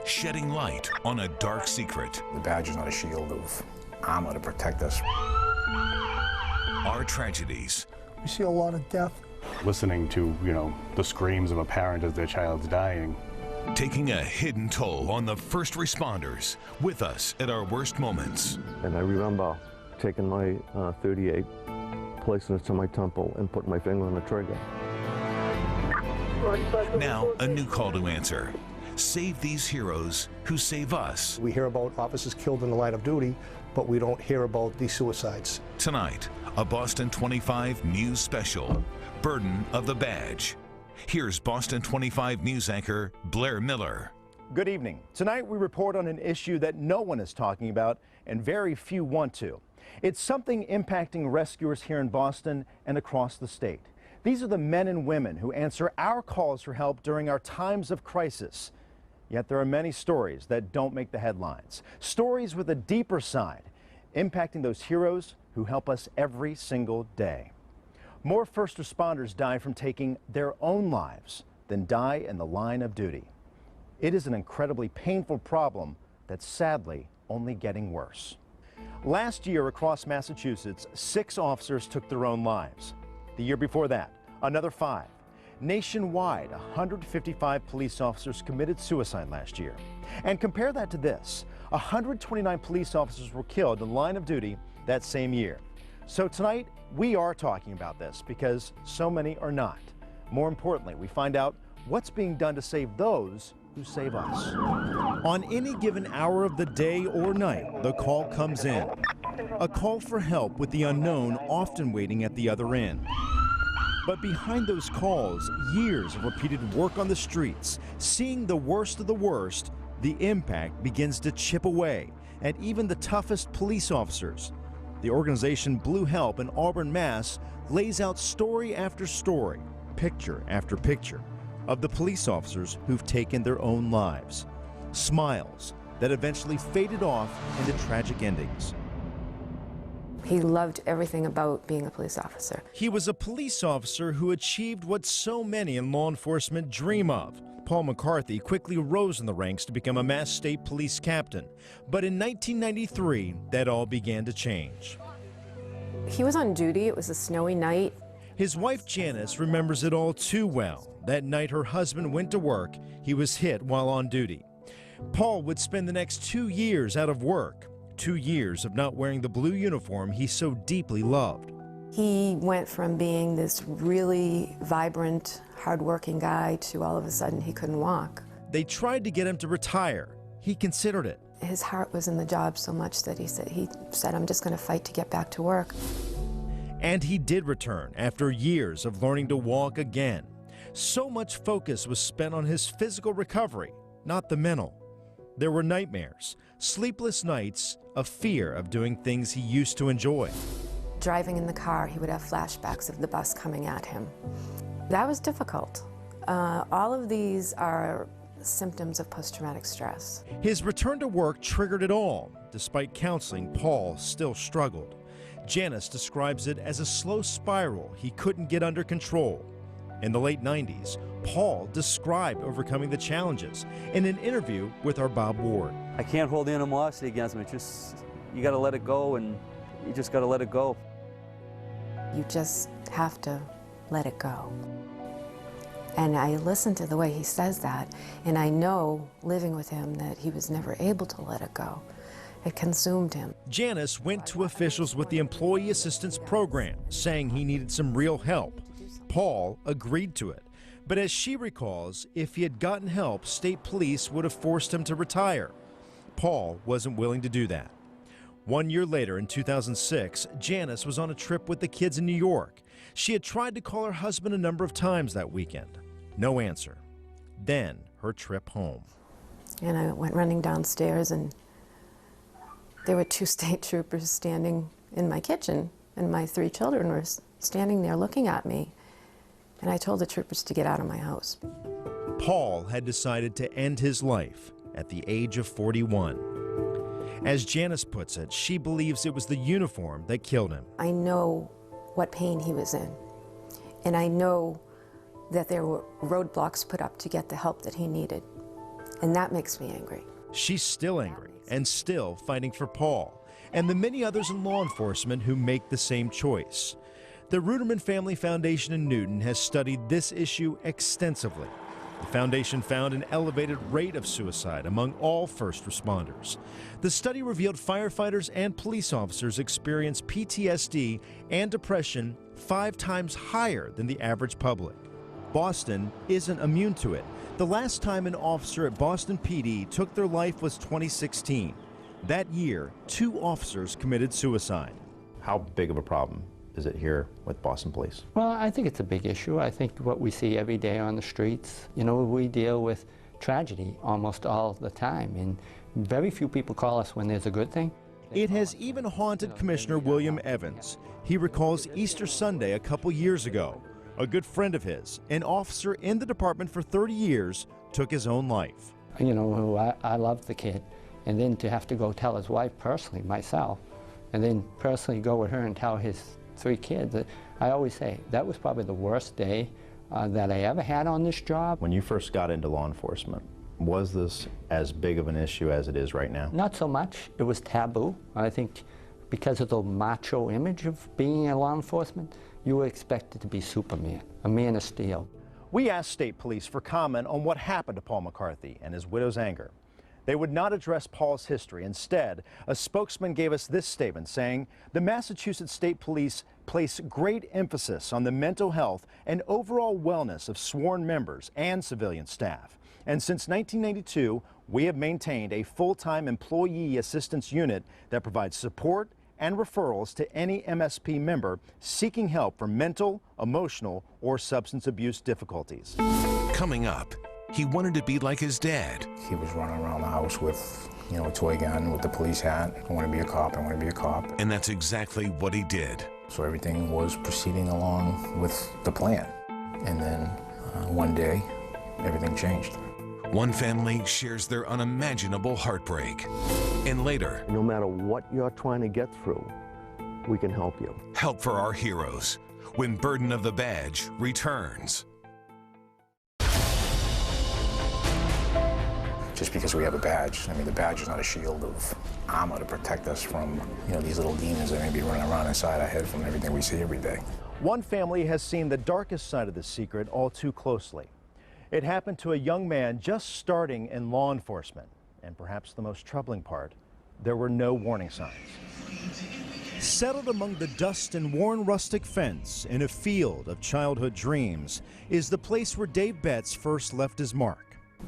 shedding light on a dark secret. The badge is not a shield of armor to protect us. Our tragedies. We see a lot of death. Listening to, the screams of a parent as their child's dying. Taking a hidden toll on the first responders with us at our worst moments. And I remember taking my .38, placing it to my temple, and putting my finger on the trigger. Now, a new call to answer. Save these heroes who save us. We hear about officers killed in the line of duty, but we don't hear about these suicides. Tonight, a Boston 25 News special, Burden of the Badge. Here's Boston 25 News anchor Blair Miller. Good evening. Tonight we report on an issue that no one is talking about and very few want to. It's something impacting rescuers here in Boston and across the state. These are the men and women who answer our calls for help during our times of crisis. Yet there are many stories that don't make the headlines. Stories with a deeper side, impacting those heroes who help us every single day. More first responders die from taking their own lives than die in the line of duty. It is an incredibly painful problem that's sadly only getting worse. Last year across Massachusetts, 6 officers took their own lives. The year before that, another 5. Nationwide, 155 police officers committed suicide last year. And compare that to this, 129 police officers were killed in the line of duty that same year. So tonight, we are talking about this because so many are not. More importantly, we find out what's being done to save those who save us. On any given hour of the day or night, the call comes in. A call for help with the unknown often waiting at the other end. But behind those calls, years of repeated work on the streets, seeing the worst of the worst, the impact begins to chip away at even the toughest police officers. The organization Blue Help in Auburn, Mass. lays out story after story, picture after picture, of the police officers who've taken their own lives. Smiles that eventually faded off into tragic endings. He loved everything about being a police officer. He was a police officer who achieved what so many in law enforcement dream of. Paul McCarthy quickly rose in the ranks to become a Mass State Police captain. But in 1993, that all began to change. He was on duty. It was a snowy night. His wife Janice remembers it all too well. That night her husband went to work. He was hit while on duty. Paul would spend the next 2 years out of work. 2 years of not wearing the blue uniform he so deeply loved. He went from being this really vibrant, hardworking guy to all of a sudden he couldn't walk. They tried to get him to retire. He considered it. His heart was in the job so much that he said, I'm just going to fight to get back to work. And he did return after years of learning to walk again. So much focus was spent on his physical recovery, not the mental. There were nightmares, sleepless nights, a fear of doing things he used to enjoy. Driving in the car, he would have flashbacks of the bus coming at him. That was difficult. All of these are symptoms of post-traumatic stress. His return to work triggered it all. Despite counseling, Paul still struggled. Janice describes it as a slow spiral he couldn't get under control. In the late 90s, Paul described overcoming the challenges in an interview with our Bob Ward. I can't hold the animosity against him. It's just, you gotta let it go, and you just gotta let it go. You just have to let it go. And I listen to the way he says that, and I know, living with him, that he was never able to let it go. It consumed him. Janice went to officials with the Employee Assistance Program, saying he needed some real help. Paul agreed to it. But as she recalls, if he had gotten help, state police would have forced him to retire. Paul wasn't willing to do that. 1 year later, in 2006, Janice was on a trip with the kids in New York. She had tried to call her husband a number of times that weekend. No answer. Then her trip home. And I went running downstairs, and there were 2 state troopers standing in my kitchen, and my 3 children were standing there looking at me. And I told the troopers to get out of my house. Paul had decided to end his life at the age of 41. As Janice puts it, she believes it was the uniform that killed him. I know what pain he was in, and I know that there were roadblocks put up to get the help that he needed. And that makes me angry. She's still angry and still fighting for Paul and the many others in law enforcement who make the same choice. The Ruderman Family Foundation in Newton has studied this issue extensively. The foundation found an elevated rate of suicide among all first responders. The study revealed firefighters and police officers experience PTSD and depression 5 times higher than the average public. Boston isn't immune to it. The last time an officer at Boston PD took their life was 2016. That year, 2 officers committed suicide. How big of a problem is it here with Boston Police? Well, I think it's a big issue. I think what we see every day on the streets, you know, we deal with tragedy almost all the time, and very few people call us when there's a good thing. It has even haunted Commissioner William Evans. He recalls Easter Sunday a couple years ago. A good friend of his, an officer in the department for 30 years, took his own life. You know, I loved the kid, and then to have to go tell his wife personally, myself, and then personally go with her and tell his 3 kids. I always say that was probably the worst day that I ever had on this job. When you first got into law enforcement, was this as big of an issue as it is right now? Not so much. It was taboo. I think because of the macho image of being in law enforcement, you were expected to be Superman, a man of steel. We asked state police for comment on what happened to Paul McCarthy and his widow's anger. They would not address Paul's history. Instead, a spokesman gave us this statement saying the Massachusetts State Police place great emphasis on the mental health and overall wellness of sworn members and civilian staff. And since 1992, we have maintained a full-time employee assistance unit that provides support and referrals to any MSP member seeking help for mental, emotional, or substance abuse difficulties. Coming up, he wanted to be like his dad. He was running around the house with, you know, a toy gun with the police hat. I want to be a cop, I want to be a cop. And that's exactly what he did. So everything was proceeding along with the plan. And then one day, everything changed. One family shares their unimaginable heartbreak. And later, No matter what you're trying to get through, we can help you. help for our heroes when Burden of the Badge returns. Just because we have a badge, I mean, the badge is not a shield of armor to protect us from, you know, these little demons that may be running around inside our head from everything we see every day. One family has seen the darkest side of this secret all too closely. It happened to a young man just starting in law enforcement. And perhaps the most troubling part, there were no warning signs. Settled among the dust and worn rustic fence in a field of childhood dreams is the place where Dave Betts first left his mark.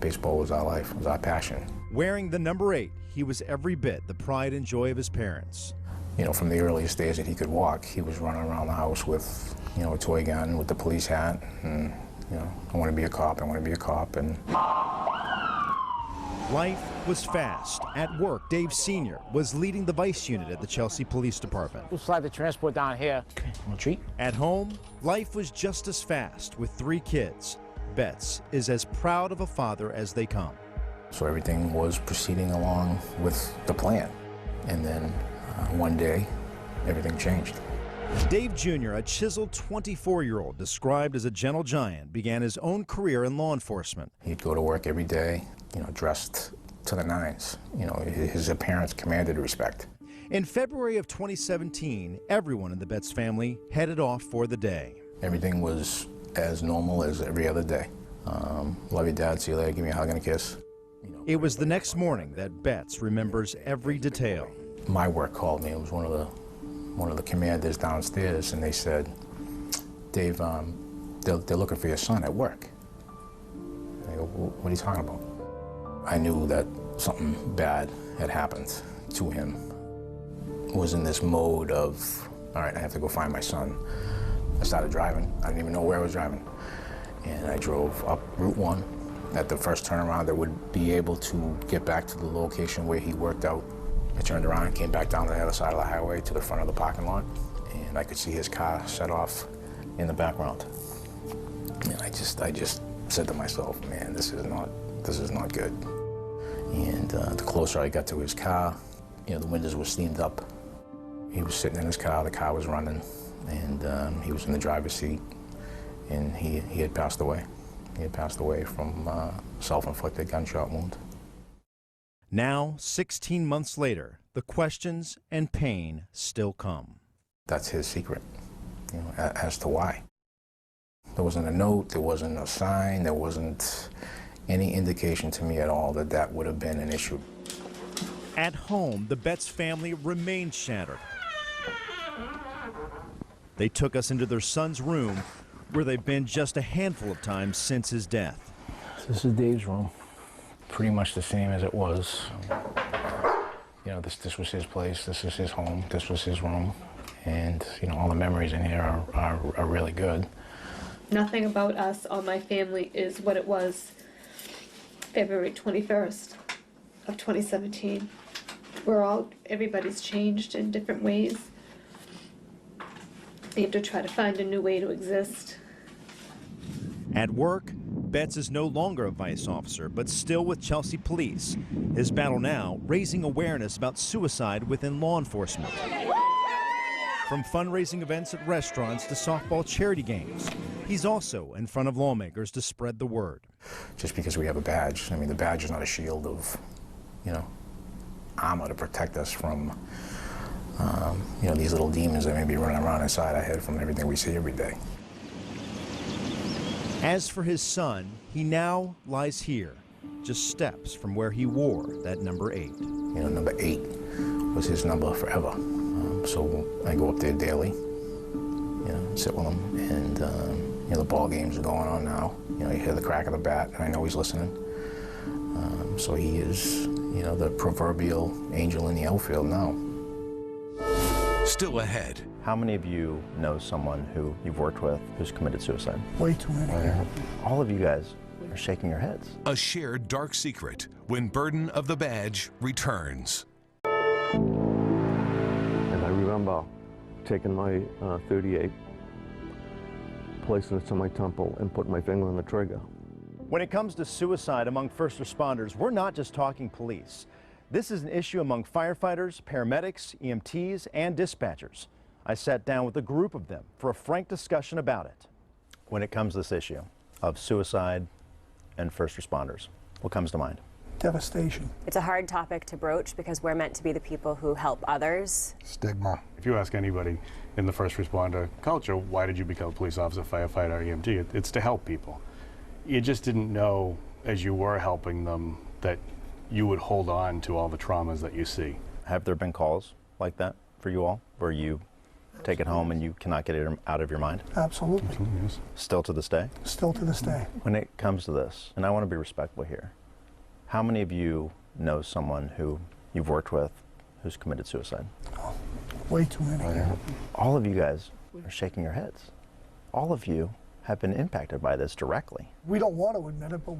Baseball was our life, was our passion. Wearing the number 8, he was every bit the pride and joy of his parents. You know, from the earliest days that he could walk, he was running around the house with, you know, a toy gun with the police hat, and, you know, I want to be a cop, I want to be a cop, and... Life was fast. At work, Dave Sr. was leading the vice unit at the Chelsea Police Department. We'll slide the transport down here. Want a treat? At home, life was just as fast with 3 kids. Betts is as proud of a father as they come. So everything was proceeding along with the plan. And then one day, everything changed. Dave Jr., a chiseled 24-year-old described as a gentle giant, began his own career in law enforcement. He'd go to work every day, you know, dressed to the nines. You know, his appearance commanded respect. In February of 2017, everyone in the Betts family headed off for the day. Everything was as normal as every other day. Love you, Dad. See you later. Give me a hug and a kiss. It was the next morning that Betts remembers every detail. My work called me. It was one of the commanders downstairs, and they said, Dave, they're looking for your son at work. And I go, what are you talking about? I knew that something bad had happened to him. Was in this mode of, all right, I have to go find my son. I started driving. I didn't even know where I was driving. And I drove up Route 1 at the first turnaround that would be able to get back to the location where he worked out. I turned around and came back down to the other side of the highway to the front of the parking lot, and I could see his car set off in the background. And I just said to myself, man, this is not good. And the closer I got to his car, you know, the windows were steamed up. He was sitting in his car, the car was running, and he was in the driver's seat, and he had passed away. He had passed away from self-inflicted gunshot wound. Now, 16 months later, the questions and pain still come. That's his secret, you know, as to why. There wasn't a note, there wasn't a sign, there wasn't any indication to me at all that that would have been an issue. At home, the Betts family remained shattered. They took us into their son's room, where they've been just a handful of times since his death. This is Dave's room. Pretty much the same as it was. You know, this was his place, this is his home, this was his room. And, you know, all the memories in here are really good. Nothing about us or my family is what it was February 21st of 2017. Everybody's changed in different ways. You have to try to find a new way to exist. At work, Betts is no longer a vice officer, but still with Chelsea Police. His battle now, raising awareness about suicide within law enforcement. From fundraising events at restaurants to softball charity games, he's also in front of lawmakers to spread the word. Just because we have a badge, I mean, the badge is not a shield of, you know, armor to protect us from, you know, these little demons that may be running around inside our head from everything we see every day. As for his son, he now lies here, just steps from where he wore that number 8. You know, number 8 was his number forever. So I go up there daily, you know, sit with him, and you know, the ball games are going on now. You know, you hear the crack of the bat, and I know he's listening. So he is, you know, the proverbial angel in the outfield now. Still ahead. How many of you know someone who you've worked with who's committed suicide? Way too many. All of you guys are shaking your heads. A shared dark secret when Burden of the Badge returns. And I remember taking my .38, placing it to my temple, and putting my finger on the trigger. When it comes to suicide among first responders, we're not just talking police. This is an issue among firefighters, paramedics, EMTs, and dispatchers. I sat down with a group of them for a frank discussion about it. When it comes to this issue of suicide and first responders, what comes to mind? Devastation. It's a hard topic to broach because we're meant to be the people who help others. Stigma. If you ask anybody in the first responder culture, why did you become a police officer, firefighter, EMT? It's to help people. You just didn't know, as you were helping them, that you would hold on to all the traumas that you see. Have there been calls like that for you all, where you take it home and you cannot get it out of your mind? Absolutely. Yes. Still to this day? Still to this day. When it comes to this, and I want to be respectful here, how many of you know someone who you've worked with who's committed suicide? Way too many. All of you guys are shaking your heads. All of you have been impacted by this directly. We don't want to admit it, but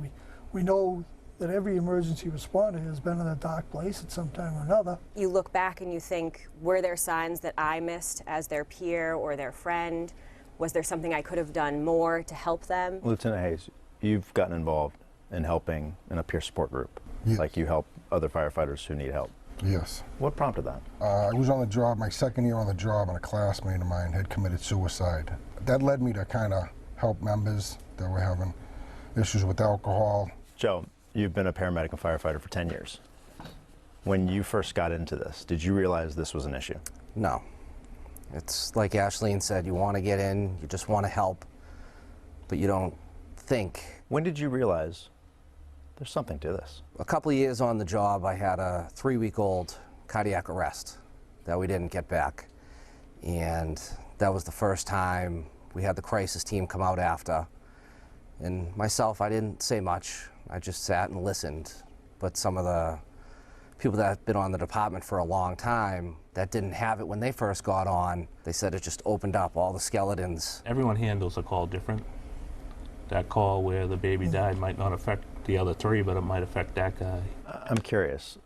we know that every emergency responder has been in a dark place at some time or another. You look back and you think, were there signs that I missed as their peer or their friend? Was there something I could have done more to help them? Lieutenant Hayes, you've gotten involved in helping in a peer support group. Yes. Like you help other firefighters who need help. Yes. What prompted that? I was on the job, my second year on the job, and a classmate of mine had committed suicide. That led me to kind of help members that were having issues with alcohol. Joe, you've been a paramedic and firefighter for 10 years. When you first got into this, did you realize this was an issue? No. It's like Ashleen said, you want to get in, you just want to help, but you don't think. When did you realize there's something to this? A couple of years on the job, I had a 3-week-old cardiac arrest that we didn't get back. And that was the first time we had the crisis team come out after. And myself, I didn't say much. I just sat and listened. But some of the people that have been on the department for a long time that didn't have it when they first got on, they said it just opened up all the skeletons. Everyone handles a call different. That call where the baby died might not affect the other 3, but it might affect that guy. I'm curious,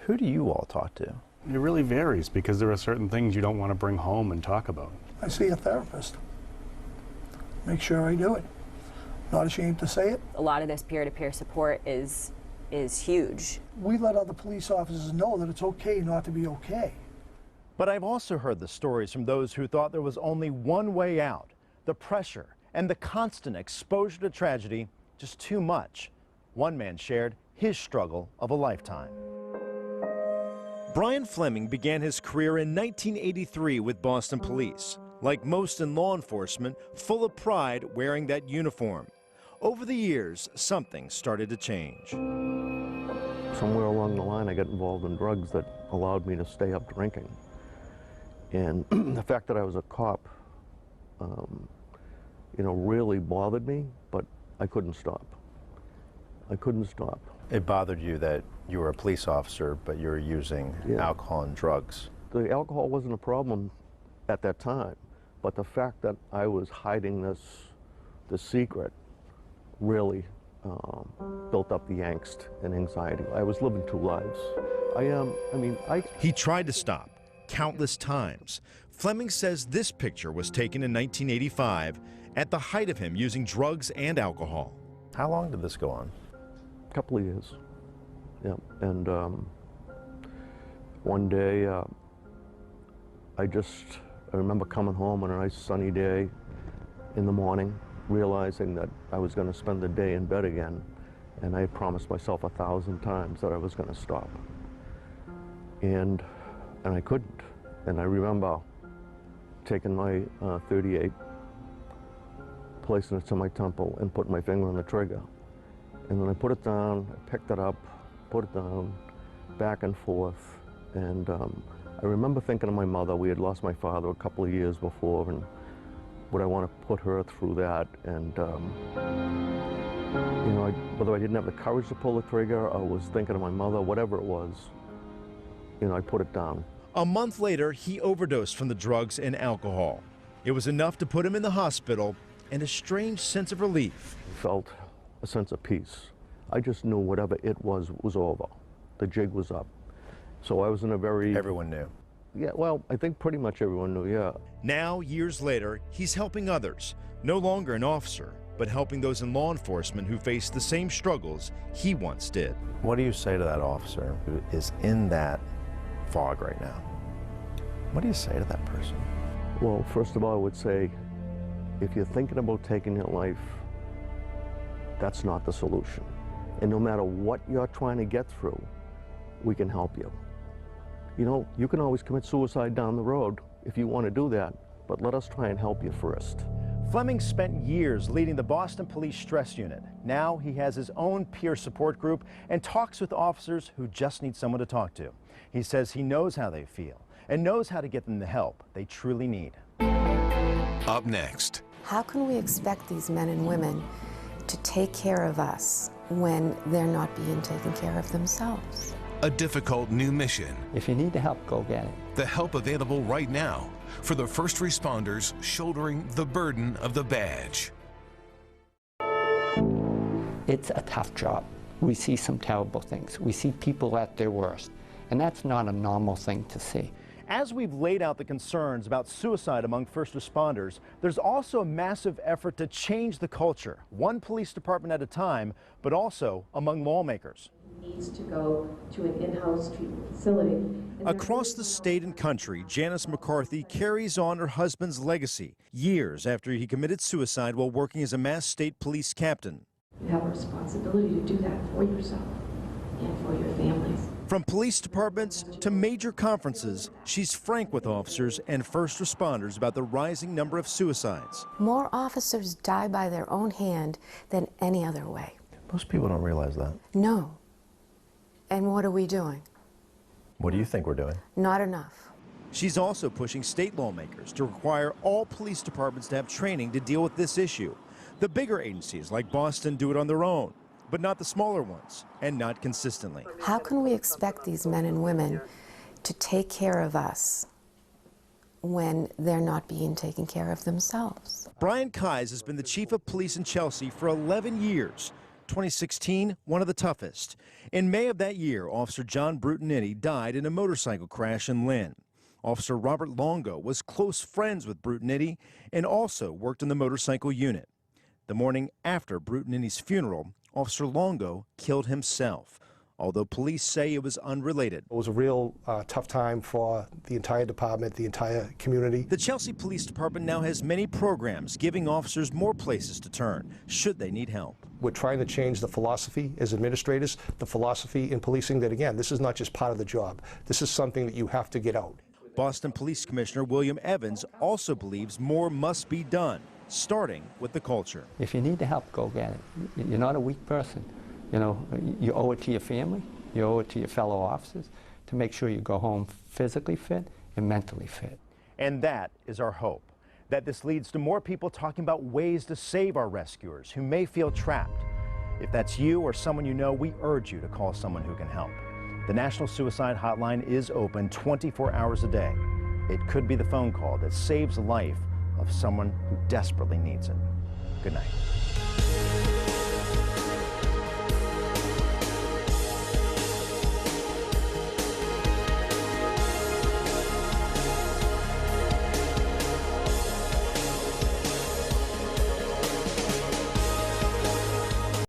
who do you all talk to? It really varies because there are certain things you don't want to bring home and talk about. I see a therapist. Make sure I do it. Not ashamed to say it. A lot of this peer-to-peer support is huge. We let other police officers know that it's okay not to be okay. But I've also heard the stories from those who thought there was only one way out, the pressure and the constant exposure to tragedy just too much. One man shared his struggle of a lifetime. Brian Fleming began his career in 1983 with Boston Police. Like most in law enforcement, full of pride wearing that uniform. Over the years, something started to change. Somewhere along the line, I got involved in drugs that allowed me to stay up drinking. And the fact that I was a cop, you know, really bothered me, but I couldn't stop. I couldn't stop. It bothered you that you were a police officer, but you were using alcohol and drugs. The alcohol wasn't a problem at that time, but the fact that I was hiding this secret really built up the angst and anxiety. I was living two lives. He tried to stop countless times. Fleming says this picture was taken in 1985 at the height of him using drugs and alcohol. How long did this go on? A couple of years. Yeah, and one day I remember coming home on a nice sunny day in the morning, realizing that I was going to spend the day in bed again, and I had promised myself 1,000 times that I was going to stop. And I couldn't. And I remember taking my .38, placing it to my temple, and putting my finger on the trigger. And then I put it down, I picked it up, put it down, back and forth. And I remember thinking of my mother. We had lost my father a couple of years before, and would I want to put her through that? And you know, whether I didn't have the courage to pull the trigger or was thinking of my mother, whatever it was, you know, I put it down. A month later, he overdosed from the drugs and alcohol. It was enough to put him in the hospital, and a strange sense of relief. I felt a sense of peace. I just knew whatever it was over. The jig was up. So I was in a very... Everyone knew. Yeah, well, I think pretty much everyone knew, yeah. Now, years later, he's helping others. No longer an officer, but helping those in law enforcement who face the same struggles he once did. What do you say to that officer who is in that fog right now? What do you say to that person? Well, first of all, I would say, if you're thinking about taking your life, that's not the solution. And no matter what you're trying to get through, we can help you. You know, you can always commit suicide down the road if you want to do that, but let us try and help you first. Fleming spent years leading the Boston Police Stress Unit. Now he has his own peer support group and talks with officers who just need someone to talk to. He says he knows how they feel and knows how to get them the help they truly need. Up next. How can we expect these men and women to take care of us when they're not being taken care of themselves? A difficult new mission. If you need the help, go get it. The help available right now for the first responders shouldering the burden of the badge. It's a tough job. We see some terrible things. We see people at their worst, and that's not a normal thing to see. As we've laid out the concerns about suicide among first responders, there's also a massive effort to change the culture, one police department at a time, but also among lawmakers. Needs to go to an in-house treatment facility. Across the state and country, Janice McCarthy carries on her husband's legacy years after he committed suicide while working as a Mass State Police captain. You have a responsibility to do that for yourself and for your families. From police departments to major conferences, she's frank with officers and first responders about the rising number of suicides. More officers die by their own hand than any other way. Most people don't realize that. No. And what are we doing? What do you think we're doing? Not enough. She's also pushing state lawmakers to require all police departments to have training to deal with this issue. The bigger agencies like Boston do it on their own, but not the smaller ones, and not consistently. How can we expect these men and women to take care of us when they're not being taken care of themselves? Brian Keyes has been the chief of police in Chelsea for 11 years. 2016, one of the toughest. In May of that year, Officer John Brutinitti died in a motorcycle crash in Lynn. Officer Robert Longo was close friends with Brutinitti and also worked in the motorcycle unit. The morning after Brutinitti's funeral, Officer Longo killed himself. although police say it was unrelated. It was a real tough time for the entire department, the entire community. The Chelsea Police Department now has many programs giving officers more places to turn should they need help. We're trying to change the philosophy as administrators, the philosophy in policing that, again, this is not just part of the job. This is something that you have to get out. Boston Police Commissioner William Evans also believes more must be done, starting with the culture. If you need the help, go get it. You're not a weak person. You know, you owe it to your family, you owe it to your fellow officers to make sure you go home physically fit and mentally fit. And that is our hope, that this leads to more people talking about ways to save our rescuers who may feel trapped. If that's you or someone you know, we urge you to call someone who can help. The National Suicide Hotline is open 24 hours a day. It could be the phone call that saves the life of someone who desperately needs it. Good night.